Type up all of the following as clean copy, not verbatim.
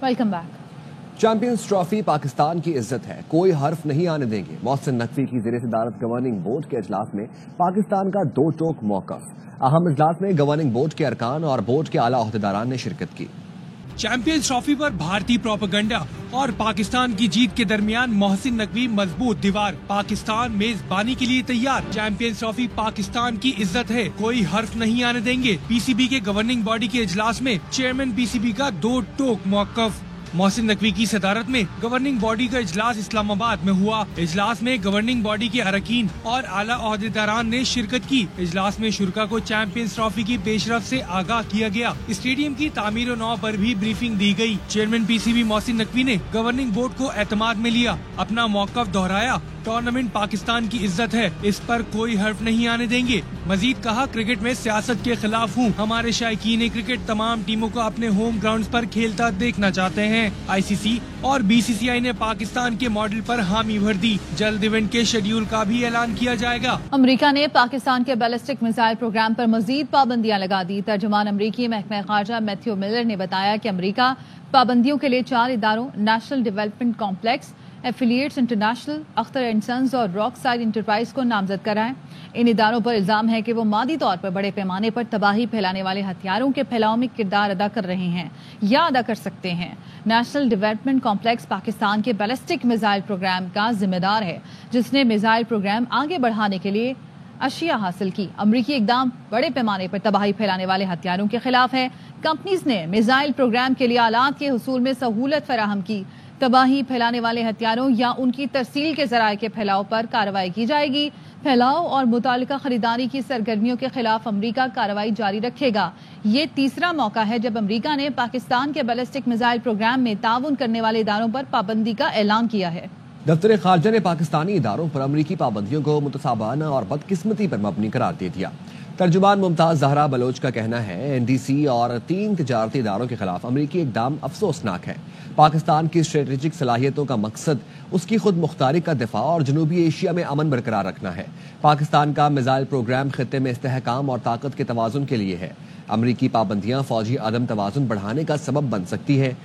Welcome back. Champions trophy Pakistan की इज्जत है, कोई हर्फ नहीं आने देंगे। मोहसिन नकवी की ज़ेर सदारत गवर्निंग बोर्ड के इजलास में पाकिस्तान का दो टोक मौक़िफ़। अहम इजलास में गवर्निंग बोर्ड के अरकान और बोर्ड के आला ओहदेदारान ने शिरकत की। चैंपियंस ट्रॉफी पर भारतीय प्रोपेगेंडा और पाकिस्तान की जीत के दरमियान मोहसिन नकवी मजबूत दीवार। पाकिस्तान मेजबानी के लिए तैयार। चैंपियंस ट्रॉफी पाकिस्तान की इज्जत है, कोई हर्फ नहीं आने देंगे। पीसीबी के गवर्निंग बॉडी के इजलास में चेयरमैन पीसीबी का दो टोक मौक़िफ़। मोहसिन नकवी की सदारत में गवर्निंग बॉडी का इजलास इस्लामाबाद में हुआ। इजलास में गवर्निंग बॉडी के अरकान और आला ओहदेदारान ने शिरकत की। इजलास में शुरका को चैंपियंस ट्रॉफी की पेशरफ से आगाह किया गया। स्टेडियम की तामीर और नौ पर भी ब्रीफिंग दी गई। चेयरमैन पीसीबी मोहसिन नकवी ने गवर्निंग बोर्ड को एतमाद में लिया, अपना मौक़िफ़ दोहराया। टूर्नामेंट पाकिस्तान की इज्जत है, इस पर कोई हर्फ नहीं आने देंगे। मजीद कहा, क्रिकेट में सियासत के खिलाफ हूँ। हमारे शायकीन क्रिकेट तमाम टीमों को अपने होम ग्राउंड पर खेलता देखना चाहते हैं। आईसीसी और बीसीसीआई ने पाकिस्तान के मॉडल पर हामी भर दी। जल्द इवेंट के शेड्यूल का भी ऐलान किया जाएगा। अमेरिका ने पाकिस्तान के बैलिस्टिक मिसाइल प्रोग्राम पर मजीद पाबंदियां लगा दी। तर्जुमान अमरीकी महकमा खारजा मैथ्यू मिलर ने बताया कि अमरीका पाबंदियों के लिए 4 इदारों नेशनल डेवलपमेंट कॉम्प्लेक्स, एफिलिएट्स इंटरनेशनल, अख्तर एंड सन्स और रॉक साइड इंटरप्राइज को नामजद कराएं। इन इदारों पर इल्जाम है कि वो मादी तौर पर बड़े पैमाने पर तबाही फैलाने वाले हथियारों के फैलाव में किरदार अदा कर रहे हैं या अदा कर सकते हैं। नेशनल डेवलपमेंट कॉम्प्लेक्स पाकिस्तान के बैलिस्टिक मिसाइल प्रोग्राम का जिम्मेदार है, जिसने मिसाइल प्रोग्राम आगे बढ़ाने के लिए अशिया हासिल की। अमरीकी इकदाम बड़े पैमाने पर तबाही फैलाने वाले हथियारों के खिलाफ है। कंपनीज ने मिसाइल प्रोग्राम के लिए आलात के हुसूल में सहूलत फराहम की। तबाही फैलाने वाले हथियारों या उनकी तरसील के जराये के फैलाव पर कार्रवाई की जाएगी। फैलाव और मुतालिका खरीदारी की सरगर्मियों के खिलाफ अमरीका कार्रवाई जारी रखेगा। ये तीसरा मौका है जब अमरीका ने पाकिस्तान के बैलिस्टिक मिसाइल प्रोग्राम में ताउन करने वाले इदारों पर पाबंदी का ऐलान किया है। दफ्तर खारजा ने पाकिस्तानी इदारों पर अमरीकी पाबंदियों को मुतसाबाना और बदकिस्मती पर मबनी करार दे दिया। तर्जुमान मुमताज जहरा बलोच का कहना है, एनडीसी और 3 तिजारती इदारों के खिलाफ अमरीकी इकदाम अफसोसनाक है। पाकिस्तान की स्ट्रेटेजिक सलाहियतों का मकसद उसकी खुद मुख्तारी का दिफा और जनूबी एशिया में अमन बरकरार रखना है। पाकिस्तान का मिसाइल प्रोग्राम खित्ते में इस्तेहकाम और ताकत के तवाजुन के लिए है। अमरीकी पाबंदियां फौजी अदम तवाजुन बढ़ाने का सबब बन सकती है।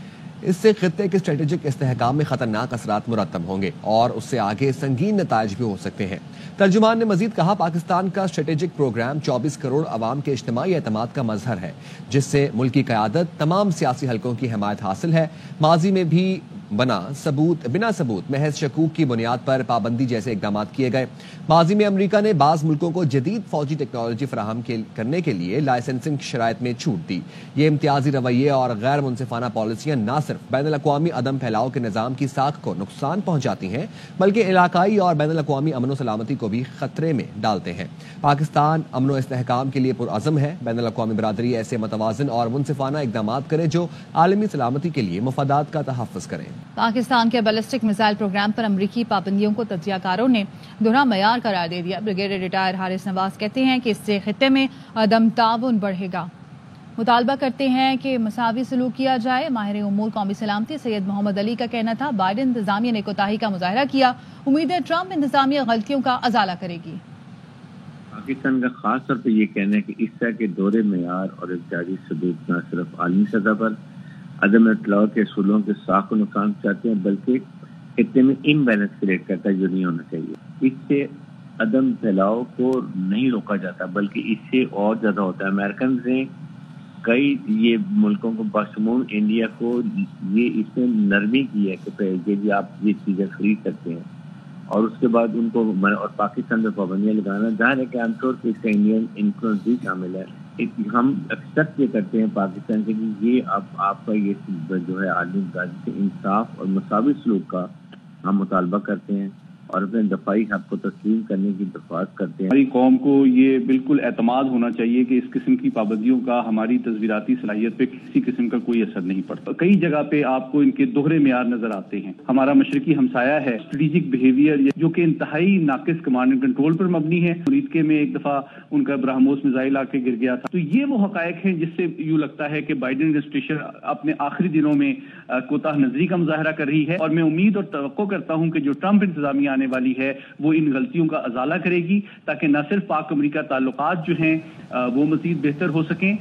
इससे खित्ते के स्ट्रेटेजिक इस्तेहकाम में खतरनाक असरात मुरतब होंगे और उससे आगे संगीन नताइज भी हो सकते हैं। तर्जुमान ने मजीद कहा, पाकिस्तान का स्ट्रेटेजिक प्रोग्राम 24 करोड़ अवाम के इज्तिमाई एतमाद का मजहर है, जिससे मुल्की क़यादत तमाम सियासी हलकों की हमायत हासिल है। माजी में भी बिना सबूत महज शकूक की बुनियाद पर पाबंदी जैसे इकदाम किए गए। माजी में अमरीका ने बाज़ मुल्कों को जदीद फौजी टेक्नोलॉजी फराहम करने के लिए लाइसेंसिंग शराइत में छूट दी। ये इम्तियाजी रवैये और गैर मुनसिफाना पॉलिसियां न सिर्फ बैनुल अक़वामी अदम फैलाव के निज़ाम की साख को नुकसान पहुंचाती हैं, बल्कि इलाकाई और बैनुल अक़वामी अमन व सलामती को भी खतरे में डालते हैं। पाकिस्तान अमन व इस्तेहकाम के लिए पुरअज़म है। बैनुल अक़वामी बरादरी ऐसे मुतवाज़िन और मुनसिफाना इकदाम करे जो आलमी सलामती के लिए मफादात का तहफ़्फ़ुज़ करें। पाकिस्तान के बैलिस्टिक मिसाइल प्रोग्राम पर अमरीकी पाबंदियों को तज्जियाकारों ने दोहरा मयार करार दे दिया। ब्रिगेडियर रिटायर हारिस नवाज कहते हैं कि इससे खित्ते में अदम ताउन बढ़ेगा। मुतालबा करते हैं कि मसावी सलूक किया जाए। माहिर उमूर कौमी सलामती सैयद मोहम्मद अली का कहना था, बाइडेन इंतजामिया ने कोताही का मुजाहरा किया। उम्मीद है ट्रंप इंतजामिया गलतियों का अजाला करेगी। पाकिस्तान का खास तौर पर यह कहना है कि इस तरह के दोहरे मयार और इब्तिदाई सबूत न सिर्फ आलमी सतह पर अदम इत्तलाओ के असूलों के साख को नुकसान पहुंचाते हैं, बल्कि खित्ते में इनबैलेंस क्रिएट करता है, जो नहीं होना चाहिए। इससे अदम फैलाव को नहीं रोका जाता, बल्कि इससे और ज्यादा होता है। अमेरिकन ने कई ये मुल्कों को बशमूल इंडिया को ये इसमें नरमी की है कि ये आप ये चीजें खरीद सकते हैं, और उसके बाद उनको और पाकिस्तान पर पाबंदियां लगाना। जाहिर है कि आमतौर पर इसका इंडियन इन्फ्लुएंस भी शामिल है। हम एक्सपेक्ट ये करते हैं पाकिस्तान के कि ये आपका ये जो है आलमी से इंसाफ और मुसावी सलूक का हम मुतालबा करते हैं और अपने दफाई हक को तस्लीम करने की दरख्वास्त करते हैं। हमारी कौम को ये बिल्कुल एतमाद होना चाहिए कि इस किस्म की पाबंदियों का हमारी तस्वीराती सलाहियत पे किसी किस्म का कोई असर नहीं पड़ता। कई जगह पे आपको इनके दोहरे मेयार नजर आते हैं। हमारा मशरकी हमसाया है, स्ट्रेटेजिक बिहेवियर जो कि इंतहाई नाकिस कमांड एंड कंट्रोल पर मबनी है। अमेरिका में एक दफा उनका ब्रह्मोस मिसाइल आके गिर गया था। तो ये वो हकायक हैं जिससे यूं लगता है कि बाइडेन एडमिनिस्ट्रेशन अपने आखिरी दिनों में कोताह नजरी का मुजाहरा कर रही है, और मैं उम्मीद और तवक्को करता हूं कि जो ट्रंप इंतजामिया आने वाली है वो इन गलतियों का अजाला करेगी, ताकि न सिर्फ पाक अमेरिका ताल्लुकात जो हैं वो मजीद बेहतर हो सकें।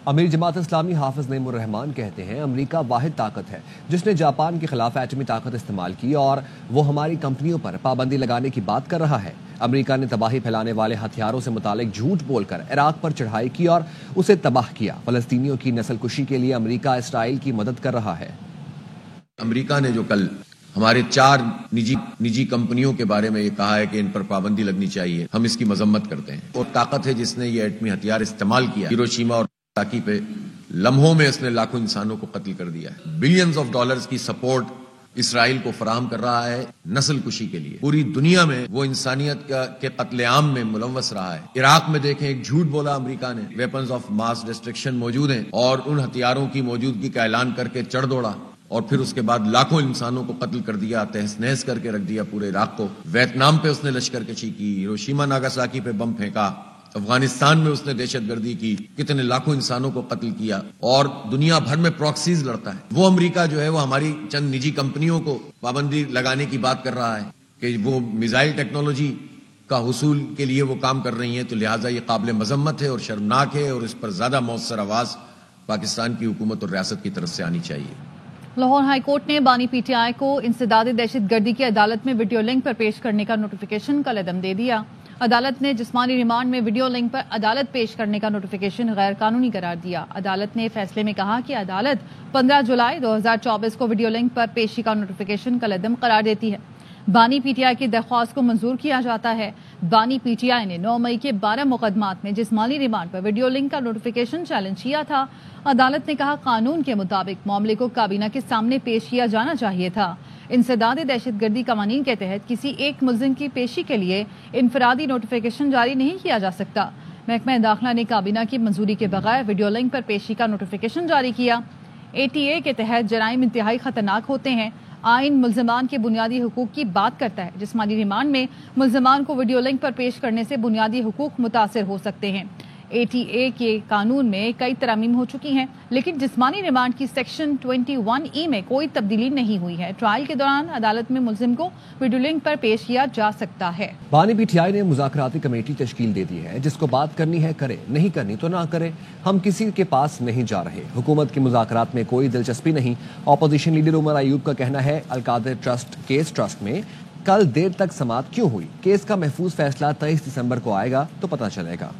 امیر جماعت اسلامی حافظ نعیم الرحمان کہتے ہیں امریکہ واحد طاقت ہے جس نے جاپان کے خلاف ایٹمی طاقت استعمال کی اور وہ ہماری کمپنیوں پر پابندی لگانے کی بات کر رہا ہے۔ امریکہ نے تباہی پھیلانے والے ہتھیاروں سے متعلق جھوٹ بول کر عراق پر چڑھائی کی اور اسے تباہ کیا۔ فلسطینیوں کی نسل کشی کے لیے امریکہ اسرائیل کی مدد کر رہا ہے۔ امریکہ نے جو کل ہمارے 4 نجی کمپنیوں کے بارے میں یہ کہا ہے کہ ان پر پابندی لگنی چاہیے، ہم اس کی مذمت کرتے ہیں۔ اور طاقت ہے جس نے یہ ایٹمی ہتھیار استعمال کیا، ہیروشیما اور ناگاساکی پہ لمحوں میں اس نے لاکھوں انسانوں کو قتل کر دیا ہے۔ بلینز آف ڈالرز کی سپورٹ اسرائیل کو فراہم کر رہا ہے نسل کشی کے لیے۔ پوری دنیا میں وہ انسانیت کے قتل عام میں ملوث رہا ہے۔ عراق میں دیکھیں، ایک جھوٹ بولا امریکہ نے، ویپنز آف ماس ڈسٹرکشن موجود ہیں اور ان ہتھیاروں کی موجودگی کا اعلان کر کے چڑھ دوڑا اور پھر اس کے بعد لاکھوں انسانوں کو قتل کر دیا، تہس نہس کر کے رکھ دیا پورے عراق کو۔ ویتنام پہ اس نے لشکر کشی کی، ہیروشیما ناگاساکی پہ بم پھینکا، افغانستان میں اس نے دہشت گردی کی، کتنے لاکھوں انسانوں کو قتل کیا اور دنیا بھر میں پراکسیز لڑتا ہے۔ وہ امریکہ جو ہے وہ ہماری چند نجی کمپنیوں کو پابندی لگانے کی بات کر رہا ہے کہ وہ میزائل ٹیکنالوجی کا حصول کے لیے وہ کام کر رہی ہیں، تو لہٰذا یہ قابل مذمت ہے اور شرمناک ہے اور اس پر زیادہ مؤثر آواز پاکستان کی حکومت اور ریاست کی طرف سے آنی چاہیے۔ لاہور ہائی کورٹ نے بانی پی ٹی آئی کو انسداد دہشت گردی کی عدالت میں ویڈیو لنک پر پیش کرنے کا نوٹیفیکیشن کل عدم دے دیا۔ عدالت نے جسمانی ریمانڈ میں ویڈیو لنک پر عدالت پیش کرنے کا نوٹیفیکیشن غیر قانونی قرار دیا۔ عدالت نے فیصلے میں کہا کہ عدالت 15 جولائی 2024 کو ویڈیو لنک پر پیشی کا نوٹیفیکیشن کل عدم قرار دیتی ہے۔ بانی پی ٹی آئی کی درخواست کو منظور کیا جاتا ہے۔ بانی پی ٹی آئی نے 9 مئی کے 12 مقدمات میں جسمانی ریمانڈ پر ویڈیو لنک کا نوٹیفیکیشن چیلنج کیا تھا۔ عدالت نے کہا قانون کے مطابق معاملے کو کابینہ کے سامنے پیش کیا جانا چاہیے تھا۔ انسداد دہشت گردی قوانین کے تحت کسی ایک ملزم کی پیشی کے لیے انفرادی نوٹیفیکیشن جاری نہیں کیا جا سکتا۔ محکمہ داخلہ نے کابینہ کی منظوری کے بغیر ویڈیو لنک پر پیشی کا نوٹیفیکیشن جاری کیا۔ ATA کے تحت جرائم انتہائی خطرناک ہوتے ہیں۔ آئین ملزمان کے بنیادی حقوق کی بات کرتا ہے۔ جسمانی ریمانڈ میں ملزمان کو ویڈیو لنک پر پیش کرنے سے بنیادی حقوق متاثر ہو سکتے ہیں۔ ATA کے قانون میں کئی ترامیم ہو چکی ہیں، لیکن جسمانی ریمانڈ کی سیکشن 21E میں کوئی تبدیلی نہیں ہوئی ہے۔ ٹرائل کے دوران عدالت میں ملزم کو ویڈیو لنک پر پیش کیا جا سکتا ہے۔ بانی پی ٹی آئی نے مذاکراتی کمیٹی تشکیل دے دی ہے، جس کو بات کرنی ہے کرے، نہیں کرنی تو نہ کرے۔ ہم کسی کے پاس نہیں جا رہے، حکومت کی مذاکرات میں کوئی دلچسپی نہیں۔ اپوزیشن لیڈر عمر ایوب کا کہنا ہے القادر ٹرسٹ میں کل دیر تک سماعت کیوں ہوئی؟ کیس کا محفوظ فیصلہ 23 دسمبر کو آئے گا تو پتہ چلے گا۔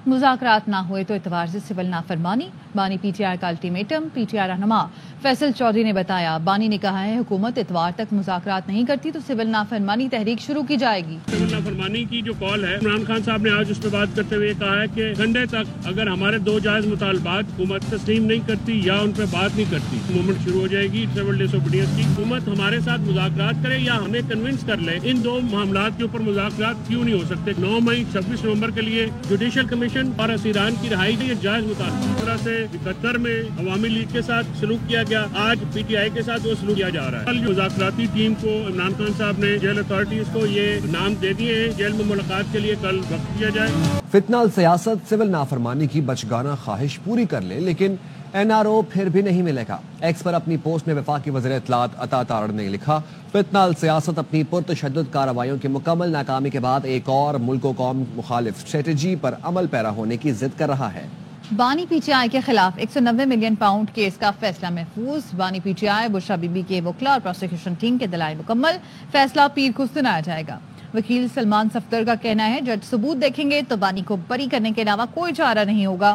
مذاکرات نہ ہوئے تو اتوار سے سول نافرمانی۔ بانی پی ٹی آئی کا الٹیمیٹم۔ پی ٹی آئی رہنما فیصل چودھری نے بتایا بانی نے کہا ہے حکومت اتوار تک مذاکرات نہیں کرتی تو سول نافرمانی تحریک شروع کی جائے گی۔ سول نافرمانی کی جو کال ہے عمران خان صاحب نے آج اس پہ بات کرتے ہوئے کہا ہے کہ گھنٹے تک اگر ہمارے 2 جائز مطالبات حکومت تسلیم نہیں کرتی یا ان پہ بات نہیں کرتی، موومنٹ شروع ہو جائے گی سول ڈیس اوبیڈینس کی۔ حکومت ہمارے ساتھ مذاکرات کرے یا ہمیں کنونس کر لے ان 2 معاملات کے اوپر مذاکرات کیوں نہیں ہو سکتے۔ 9 مئی 26 نومبر کے لیے جوڈیشل کمیشن اور اسیران کی رہائی کے جائز مطالبہ اس طرح سے قطر میں عوامی لیگ کے ساتھ سلوک کیا گیا، آج پی ٹی آئی کے ساتھ وہ سلوک کیا جا رہا ہے۔ کل مذاکراتی ٹیم کو عمران خان صاحب نے جیل اتھارٹیز کو یہ نام دے دیے ہیں، جیل میں ملاقات کے لیے کل وقت کیا جائے۔ فتنہ السیاست سول نافرمانی کی بچگانہ خواہش پوری کر لے لیکن NRO پھر بھی نہیں ملے گا۔ ایکس پر اپنی پوسٹ میں وفاقی وزیر اطلاعات عطا تارڑ نے لکھا فتنہ السیاست اپنی پرتشدد کارروائیوں کی مکمل ناکامی کے بعد ایک اور ملک و قوم مخالف اسٹریٹجی پر عمل پیرا ہونے کی ضد کر رہا ہے۔ بانی پی ٹی آئی کے خلاف 190 ملین پاؤنڈ کیس کا فیصلہ محفوظ۔ بانی P T I Bushra be be کے وکلا اور پروسیکیوشن ٹیم کے دلائل مکمل، فیصلہ پیر کو سنایا جائے گا۔ وکیل سلمان صفدر کا کہنا ہے جج ثبوت دیکھیں گے تو بانی کو بری کرنے کے علاوہ کوئی چارہ نہیں ہوگا۔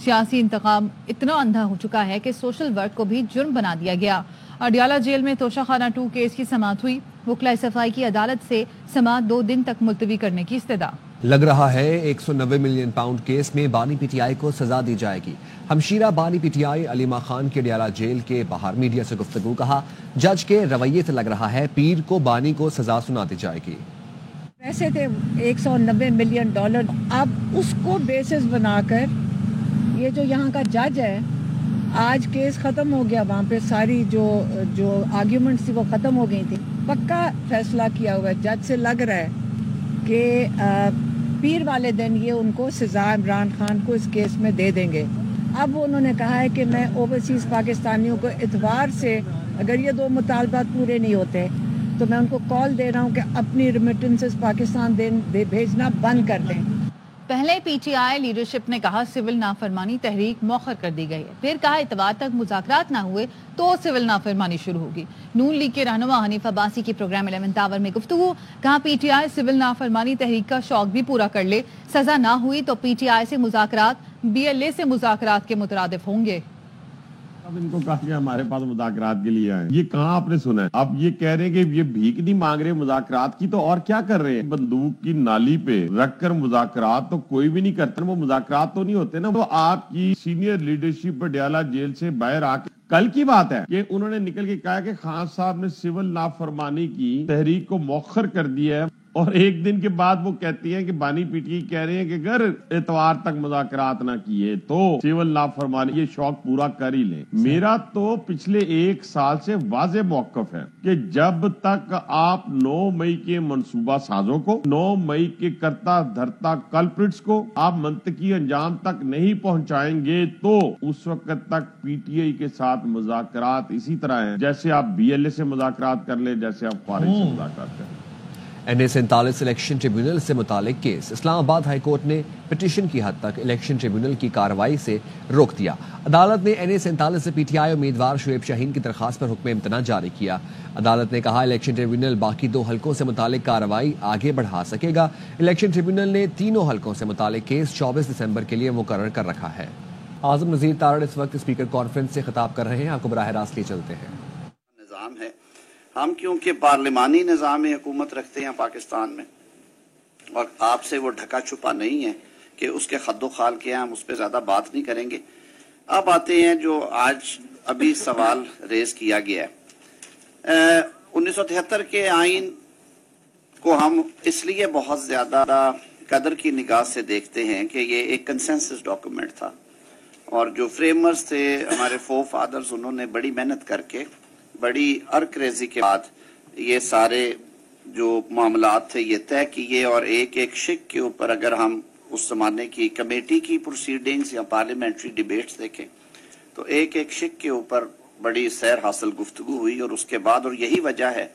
سیاسی انتقام اتنا اندھا ہو چکا ہے کہ سوشل ورک کو بھی جرم بنا دیا گیا۔ اڈیالہ جیل میں توشہ خانہ 2 کیس کی سماعت ہوئی۔ وکلاء صفائی کی عدالت سے سماعت 2 دن تک ملتوی کرنے کی استدعا۔ لگ رہا ہے 190 ملین پاؤنڈ کیس میں بانی پی ٹی آئی کو سزا دی جائے گی۔ ہمشیرہ بانی P T I Alima Khan کے اڈیالہ جیل کے باہر میڈیا سے گفتگو، کہا جج کے رویے سے لگ رہا ہے پیر کو بانی کو سزا سنا دی جائے گی۔ پیسے تھے 190 ملین ڈالر، اب اس کو بیسس بنا کر یہ جو یہاں کا جج ہے، آج کیس ختم ہو گیا، وہاں پہ ساری جو آرگیومنٹس تھی وہ ختم ہو گئی تھی، پکا فیصلہ کیا ہوا ہے۔ جج سے لگ رہا ہے کہ پیر والے دن یہ ان کو سزا عمران خان کو اس کیس میں دے دیں گے۔ اب انہوں نے کہا ہے کہ میں اوورسیز پاکستانیوں کو اتوار سے اگر یہ 2 مطالبات پورے نہیں ہوتے تو میں ان کو کال دے رہا ہوں کہ اپنی ریمیٹنسز پاکستان بھیجنا بند کر دیں۔ पहले पीटीआई लीडरशिप ने कहा सिविल नाफरमानी तहरीक मौखर कर दी गई है, फिर कहा इतवार तक मुज़ाकरात ना हुए तो सिविल नाफरमानी शुरू होगी। नून लीग के रहनुमा हनीफ अब्बासी की प्रोग्राम 11 आवर में गुफ्तगू, कहा पीटीआई सिविल नाफरमानी तहरीक का शौक भी पूरा कर ले, सजा ना हुई तो पीटीआई से मुज़ाकरात बीएलए से मुज़ाकरात के मुतरादिफ होंगे। अब इनको कहा कि हमारे पास मुज़ाकरात के लिए आए, ये कहाँ आपने सुना है? अब ये कह रहे हैं कि ये भीख नहीं मांग रहे मुज़ाकरात की, तो और क्या कर रहे हैं? बंदूक की नाली पे रखकर मुज़ाकरात तो कोई भी नहीं करता, वो मुज़ाकरात तो नहीं होते ना। तो आपकी सीनियर लीडरशिप पटियाला जेल से बाहर आके कल की बात है कि उन्होंने निकल के कहा कि खान साहब ने सिविल नाफरमानी की तहरीक को मौखर कर दिया है, और एक दिन के बाद वो कहती हैं कि बानी पीटी कह रहे हैं कि अगर इतवार तक मुज़ाकरात ना किए तो सिविल नाफरमानी, ये शौक पूरा कर ही लें। मेरा तो पिछले 1 साल से वाज़े मौक़िफ़ है कि जब तक आप 9 मई के मंसूबा साजों को, 9 मई के करता धरता कल्प्रिट्स को आप मंतकी अंजाम तक नहीं पहुंचाएंगे तो उस वक्त तक पीटीआई के साथ मुज़ाकरात इसी तरह है जैसे आप बीएलए से मुज़ाकरात कर ले, जैसे आप फारिग से मुज़ाकरात कर ले। NA47 इलेक्शन ट्रिब्यूनल से मुतालिक केस, इस्लामाबाद हाई कोर्ट ने पिटीशन की हद तक इलेक्शन ट्रिब्यूनल की कार्रवाई से रोक दिया। अदालत ने NA47 से पीटीआई उम्मीदवार शुएब शाहीन की दरखास्त पर हुक्म इम्तना जारी किया। अदालत ने कहा इलेक्शन ट्रिब्यूनल बाकी 2 हलकों से मुतालिक कार्रवाई आगे बढ़ा सकेगा। इलेक्शन ट्रिब्यूनल ने 3 हलकों से मुतालिक केस 24 दिसंबर के लिए मुकर्रर कर रखा है। आजम नज़ीर तारड़ इस वक्त स्पीकर कॉन्फ्रेंस से खिताब कर रहे हैं, आपको बराह रास्त ले चलते हैं। निज़ाम है, हम क्योंकि पार्लिमानी निज़ाम हुकूमत रखते हैं पाकिस्तान में, और आपसे वो ढका छुपा नहीं है कि उसके खद्दो खाल के हम उस पर ज़्यादा बात नहीं करेंगे। अब आते हैं जो आज अभी सवाल रेज किया गया है। 1973 के आइन को हम इसलिए बहुत ज़्यादा कदर की निगाह से देखते हैं कि ये एक कंसेंसस डॉक्यूमेंट था, और जो फ्रेमर्स थे हमारे फोर फादर्स, उन्होंने बड़ी मेहनत करके बड़ी अर्करेजी के बाद ये सारे जो मामलात थे ये तय किए, और एक एक शिक के ऊपर अगर हम उस जमाने की कमेटी की प्रोसीडिंग्स या पार्लियामेंट्री डिबेट्स देखें तो एक एक शिक के ऊपर बड़ी सैर हासिल गुफ्तगू हुई। और उसके बाद, और यही वजह है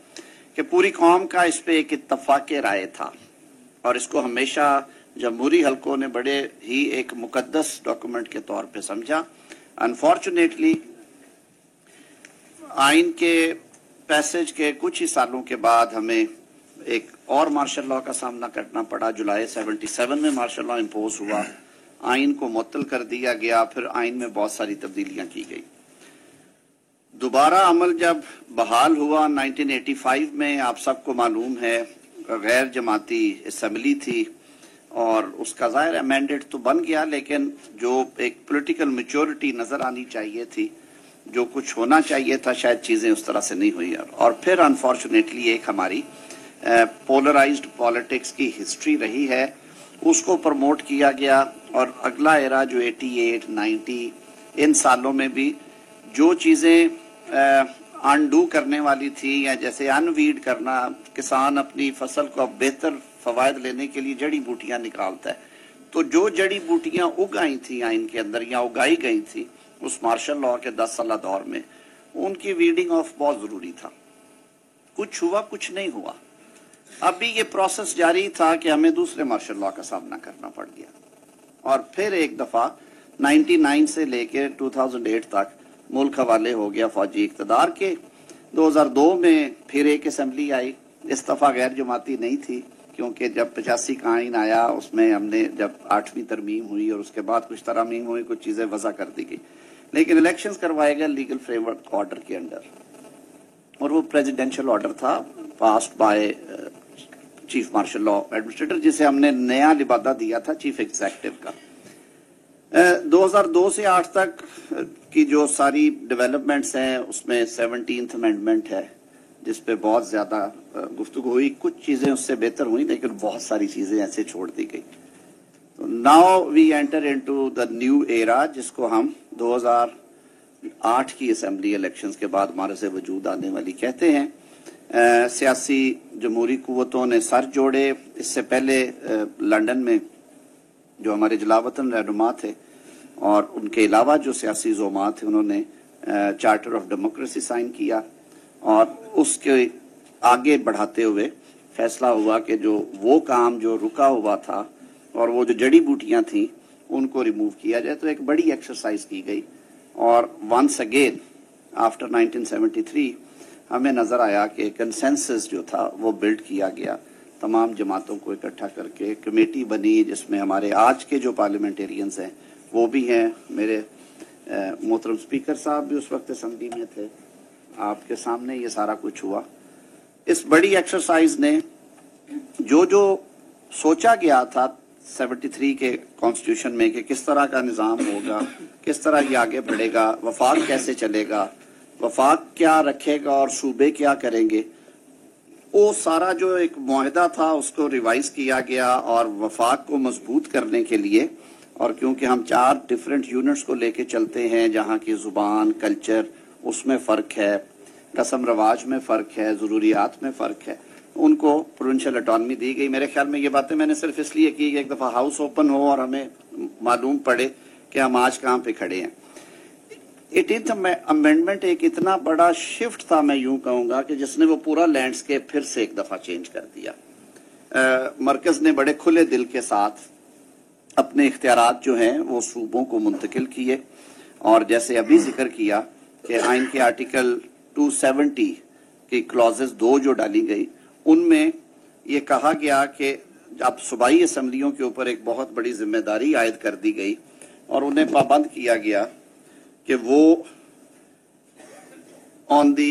कि पूरी कौम का इस पे एक इत्तफाक राय था, और इसको हमेशा जमहूरी हलकों ने बड़े ही एक मुकद्दस डॉक्यूमेंट के तौर पे समझा। अनफॉर्चुनेटली आइन के पैसेज के कुछ ही सालों के बाद हमें एक और मार्शल लॉ का सामना करना पड़ा। जुलाई 77 में मार्शल लॉ इम्पोज हुआ, आइन को मुअत्तल कर दिया गया, फिर आइन में बहुत सारी तब्दीलियां की गई। दोबारा अमल जब बहाल हुआ 1985 में, आप सबको मालूम है गैर जमाती असम्बली थी, और उसका ज़ाहिर मैंडेट तो बन गया, लेकिन जो एक पॉलिटिकल मैच्योरिटी नजर आनी चाहिए थी, जो कुछ होना चाहिए था, शायद चीजें उस तरह से नहीं हुई। और फिर अनफॉर्चुनेटली एक हमारी पोलराइज्ड पॉलिटिक्स की हिस्ट्री रही है, उसको प्रमोट किया गया। और अगला एरा जो 88, 90 इन सालों में भी जो चीजें अनडू करने वाली थी, या जैसे अनवीड करना, किसान अपनी फसल को बेहतर फवायद लेने के लिए जड़ी बूटियां निकालता है, तो जो जड़ी बूटियां उगाई थी आइन के अंदर या उगाई गई थी उस मार्शल लॉ के 10 साल दौर में, उनकी वीडिंग ऑफ बहुत जरूरी था। कुछ हुआ, कुछ नहीं हुआ। अभी ये प्रोसेस जारी था कि हमें दूसरे मार्शल लॉ का सामना करना पड़ गया, और फिर एक दफा 99 से लेकर 2008 तक मुल्क हवाले हो गया फौजी इक़्तिदार के। 2002 में फिर एक असेंबली आई, इस दफा गैर जमाती नहीं थी, क्योंकि जब 85 का आइन आया उसमें हमने जब 8वीं तरमीम हुई और उसके बाद कुछ तरमीम हुई, कुछ चीजें वज़ा कर दी गई, लेकिन इलेक्शंस करवाए गए लीगल फ्रेमवर्क ऑर्डर के अंडर, और वो प्रेसिडेंशियल ऑर्डर था passed by chief marshal law administrator, जिसे हमने नया लिबादा दिया था चीफ एग्जीक्यूटिव का। 2002 से 8 तक की जो सारी डेवलपमेंट्स हैं उसमें 17th अमेंडमेंट है, जिस पे बहुत ज्यादा गुफ्तगू हुई। कुछ चीजें उससे बेहतर हुई, लेकिन बहुत सारी चीजें ऐसे छोड़ दी गई। तो now we enter into the new era, जिसको हम 2008 की असेंबली इलेक्शंस के बाद हमारे से वजूद आने वाली कहते हैं। सियासी जमहूरी कुव्वतों ने सर जोड़े। इससे पहले लंदन में जो हमारे जलावतन रहनुमा थे और उनके अलावा जो सियासी ज़ोमा थे, उन्होंने चार्टर ऑफ डेमोक्रेसी साइन किया, और उसके आगे बढ़ाते हुए फैसला हुआ कि जो वो काम जो रुका हुआ था और वो जो जड़ी बूटियां थी उनको रिमूव किया जाए। तो एक बड़ी एक्सरसाइज की गई और वंस अगेन आफ्टर 1973 हमें नजर आया कि कंसेंसस जो था वो बिल्ड किया गया, तमाम जमातों को इकट्ठा करके कमेटी बनी जिसमें हमारे आज के जो पार्लियामेंटेरियंस हैं वो भी हैं, मेरे मोहतरम स्पीकर साहब भी उस वक्त असेंबली में थे, आपके सामने ये सारा कुछ हुआ। इस बड़ी एक्सरसाइज ने जो जो सोचा गया था 73 के कॉन्स्टिट्यूशन में कि किस तरह का निज़ाम होगा, किस तरह ये आगे बढ़ेगा, वफाक कैसे चलेगा, वफाक क्या रखेगा और सूबे क्या करेंगे, वो सारा जो एक मुआहदा था उसको रिवाइज किया गया और वफाक को मजबूत करने के लिए, और क्योंकि हम 4 डिफरेंट यूनिट्स को लेके चलते हैं जहाँ की जुबान कल्चर उसमें फ़र्क है, रस्म रवाज में फ़र्क है, ज़रूरियात में फ़र्क है, उनको प्रोविंशियल ऑटोनॉमी दी गई। मेरे ख्याल में ये बातें मैंने सिर्फ इसलिए की कि एक दफ़ा हाउस ओपन हो और हमें मालूम पड़े कि हम आज कहाँ पे खड़े हैं। 18th अमेंडमेंट एक इतना बड़ा शिफ्ट था, मैं यूं कहूंगा, कि जिसने वो पूरा लैंडस्केप फिर से एक दफा चेंज कर दिया। मरकज ने बड़े खुले दिल के साथ अपने इख्तियारात जो हैं वो सूबों को मुंतकिल किए, और जैसे अभी जिक्र किया कि आइन के आर्टिकल 270 की क्लॉजेस 2 जो डाली गई, उनमें ये कहा गया कि अब सूबाई असम्बलियों के ऊपर एक बहुत बड़ी जिम्मेदारी आयद कर दी गई और उन्हें पाबंद किया गया कि वो ऑन दी,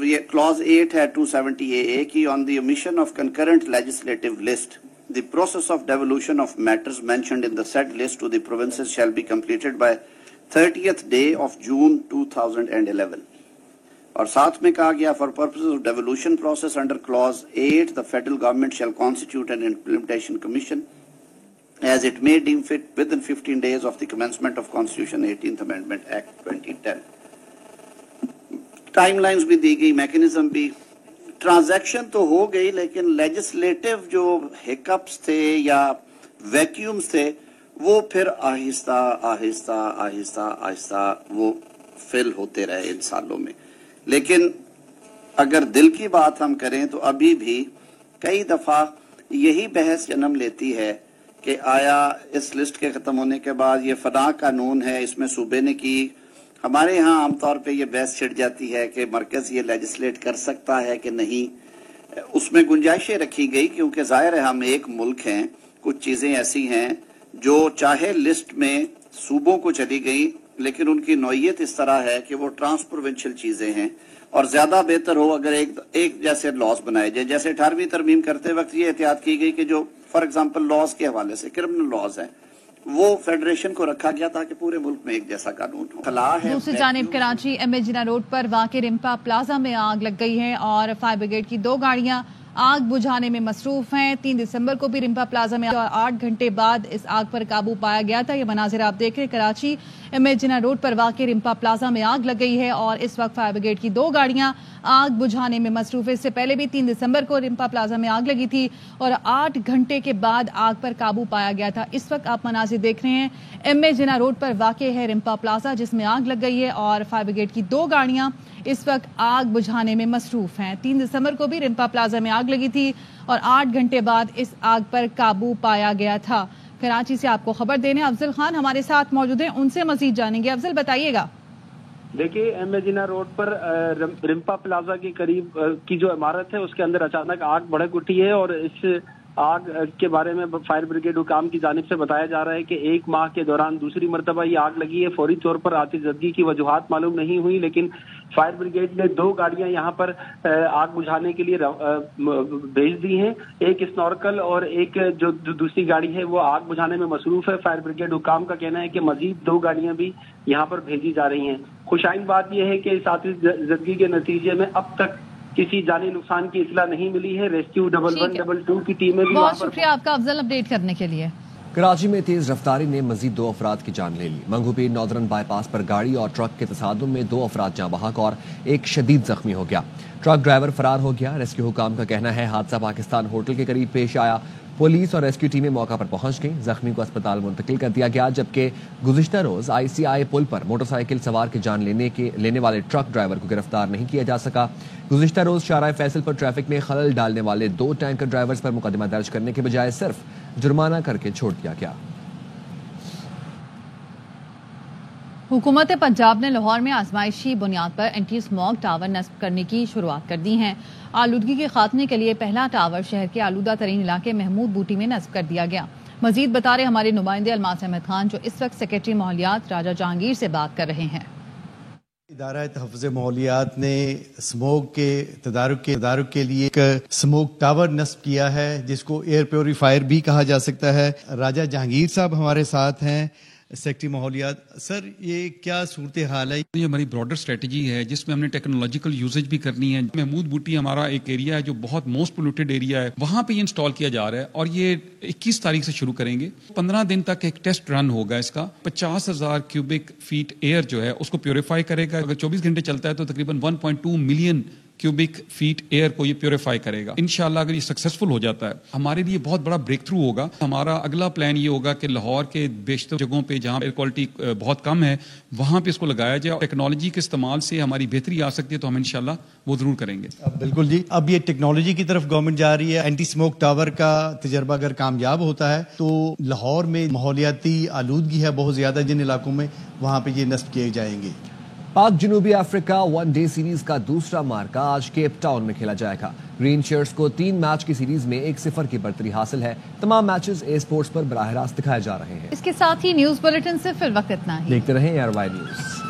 ये क्लॉज 8 है 270AA की, on the omission of concurrent legislative list the process of devolution of matters mentioned in the said list to the provinces shall be completed by 30th day of June 2011। और साथ में कहा गया for purposes of devolution process under clause 8 the federal government shell constitute N implementation commission as it may deem fit within 15 days of the commencement of Constitution 18th Amendment Act 2010। Timelines भी दी गई, mechanism भी, transaction तो हो गई, लेकिन legislative जो hiccups थे या वैक्यूम्स थे वो फिर आहिस्ता आहिस्ता आहिस्ता आहिस्ता वो फिल होते रहे इन सालों में। लेकिन अगर दिल की बात हम करें तो अभी भी कई दफा यही बहस जन्म लेती है कि आया इस लिस्ट के खत्म होने के बाद ये फना कानून है, इसमें सूबे ने की। हमारे यहाँ आमतौर पे ये बहस छिड़ जाती है कि मरकज ये लेजिस्लेट कर सकता है कि नहीं। उसमें गुंजाइशें रखी गई क्योंकि जाहिर है हम एक मुल्क हैं, कुछ चीजें ऐसी हैं जो चाहे लिस्ट में सूबों को चली गई लेकिन उनकी नौयत इस तरह है कि वो ट्रांस प्रोविंशियल चीजें हैं, और ज्यादा बेहतर हो अगर एक जैसे लॉज बनाए जाए। जैसे 18वीं तरमीम करते वक्त ये एहतियात की गई कि जो फॉर एग्जांपल लॉज के हवाले से क्रिमिनल लॉज है वो फेडरेशन को रखा गया ताकि पूरे मुल्क में एक जैसा कानून हो। दूसरी जानिब कराची एमए जिन्ना रोड पर वाक़े रिम्पा प्लाजा में आग लग गई है और फायर ब्रिगेड की 2 गाड़ियां आग बुझाने में मसरूफ हैं। 3 दिसंबर को भी रिम्पा प्लाजा में 8 घंटे बाद इस आग पर काबू पाया गया था। ये मनाजिर आप देख रहे हैं, कराची एमए जिन्ना रोड पर वाक़े रिम्पा प्लाजा में आग लग गई है और इस वक्त फायर ब्रिगेड की 2 गाड़ियां आग बुझाने में मसरूफ है। इससे पहले भी 3 दिसंबर को रिम्पा प्लाजा में आग लगी थी और 8 घंटे के बाद आग पर काबू पाया गया था। इस वक्त आप मनाजिर देख रहे हैं, एमए जिन्ना रोड पर वाक़े है रिम्पा प्लाजा जिसमें आग लग गई है और फायर ब्रिगेड की 2 गाड़ियां इस वक्त आग बुझाने में मसरूफ हैं। 3 दिसंबर को भी रिम्पा प्लाजा में आग लगी थी और 8 घंटे बाद इस आग पर काबू पाया गया था। कराची से आपको खबर देने अफजल खान हमारे साथ मौजूद हैं, उनसे मजीद जानेंगे। अफजल बताइएगा। देखिए, एमए जिन्ना रोड पर रिम्पा प्लाजा के करीब की जो इमारत है उसके अंदर अचानक आग भड़क उठी है और इस आग के बारे में फायर ब्रिगेड हुकाम की जानिब से बताया जा रहा है कि 1 माह के दौरान दूसरी मरतबा ये आग लगी है। फौरी तौर पर आतिशबाजी की वजूहात मालूम नहीं हुई, लेकिन फायर ब्रिगेड ने 2 गाड़ियां यहाँ पर आग बुझाने के लिए भेज दी हैं। एक स्नॉर्कल और एक जो दूसरी गाड़ी है वो आग बुझाने में मसरूफ है। फायर ब्रिगेड हुकाम का कहना है कि मजीद 2 गाड़ियां भी यहाँ पर भेजी जा रही हैं। खुशाइन बात यह है कि इस आतिशबाजी के नतीजे में अब तक किसी जानी नुकसान की इतला नहीं मिली है। रेस्क्यू 112 की टीमें भी बहुत शुक्रिया आपका अफजल अपडेट करने के लिए। कराची में तेज रफ्तारी ने मजीद 2 अफराद की जान ले ली। मंगूपीर नॉर्दर्न बाईपास पर गाड़ी और ट्रक के तसादुम में 2 अफराद जाँ बहक और एक शदीद जख्मी हो गया। ट्रक ड्राइवर फरार हो गया। रेस्क्यू हुकाम का कहना है हादसा पाकिस्तान होटल के करीब पेश आया। पुलिस और रेस्क्यू टीमें मौका पर पहुंच गई। जख्मी को अस्पताल मुंतकिल कर दिया गया, जबकि गुज़िश्ता रोज ICI पुल पर मोटरसाइकिल सवार की जान लेने वाले ट्रक ड्राइवर को गिरफ्तार नहीं किया जा सका। गुज़िश्ता रोज शाहराह फैसल पर ट्रैफिक में खलल डालने वाले 2 टैंकर ड्राइवर्स पर मुकदमा दर्ज करने के बजाय सिर्फ जुर्माना करके छोड़ दिया गया। हुकूमत पंजाब ने लाहौर में आजमाइशी बुनियाद पर एंटी स्मॉग टावर नस्ब करने की शुरुआत कर दी है। आलूदगी के खात्मे के लिए पहला टावर शहर के आलूदा तरीन इलाके महमूद बूटी में नस्ब कर दिया गया। मजीद बता रहे हमारे नुमाइंदे अलमास अहमद खान, जो इस वक्त सेक्रेटरी माहौलियात राजा जहांगीर से बात कर रहे हैं। इदारा तहफ़्फ़ुज़ माहौलियात ने स्मोक के तदारुक के लिए एक स्मोक टावर नस्ब किया है, जिसको एयर प्योरीफायर भी कहा जा सकता है। राजा जहांगीर साहब हमारे साथ हैं, सेक्रेटरी माहौलियात। सर, ये क्या सूरत हाल है? ये हमारी ब्रॉडर स्ट्रेटजी है जिसमें हमने टेक्नोलॉजिकल यूजेज भी करनी है। महमूद बूटी हमारा एक एरिया है जो बहुत मोस्ट पोल्यूटेड एरिया है, वहाँ पे ये इंस्टॉल किया जा रहा है और ये 21 तारीख से शुरू करेंगे। 15 दिन तक एक टेस्ट रन होगा इसका। 50,000 क्यूबिक फीट एयर जो है उसको प्योरीफाई करेगा। अगर 24 घंटे चलता है तो तकरीबन 1.2 मिलियन क्यूबिक फीट एयर को ये प्योरीफाई करेगा। इंशाल्लाह अगर ये सक्सेसफुल हो जाता है हमारे लिए बहुत बड़ा ब्रेक थ्रू होगा। हमारा अगला प्लान ये होगा कि लाहौर के बेशतर जगहों पे जहाँ एयर क्वालिटी बहुत कम है वहाँ पे इसको लगाया जाए। टेक्नोलॉजी के इस्तेमाल से हमारी बेहतरी आ सकती है तो हम इंशाल्लाह वो जरूर करेंगे। बिल्कुल जी। अब ये टेक्नोलॉजी की तरफ गवर्नमेंट जा रही है। एंटी स्मोक टावर का तजर्बा अगर कामयाब होता है तो लाहौर में माहौलियाती आलूदगी है बहुत ज्यादा जिन इलाकों में, वहाँ पे ये नस्ब किए जाएंगे। पाक जनूबी अफ्रीका वनडे सीरीज का दूसरा मार्का आज केप टाउन में खेला जाएगा। ग्रीन शर्ट्स को 3 मैच की सीरीज में 1-0 की बढ़तरी हासिल है। तमाम मैचेस ए स्पोर्ट्स पर बराह रास्त दिखाए जा रहे हैं। इसके साथ ही न्यूज बुलेटिन से फिर वक्त इतना ही। देखते रहें ARY न्यूज।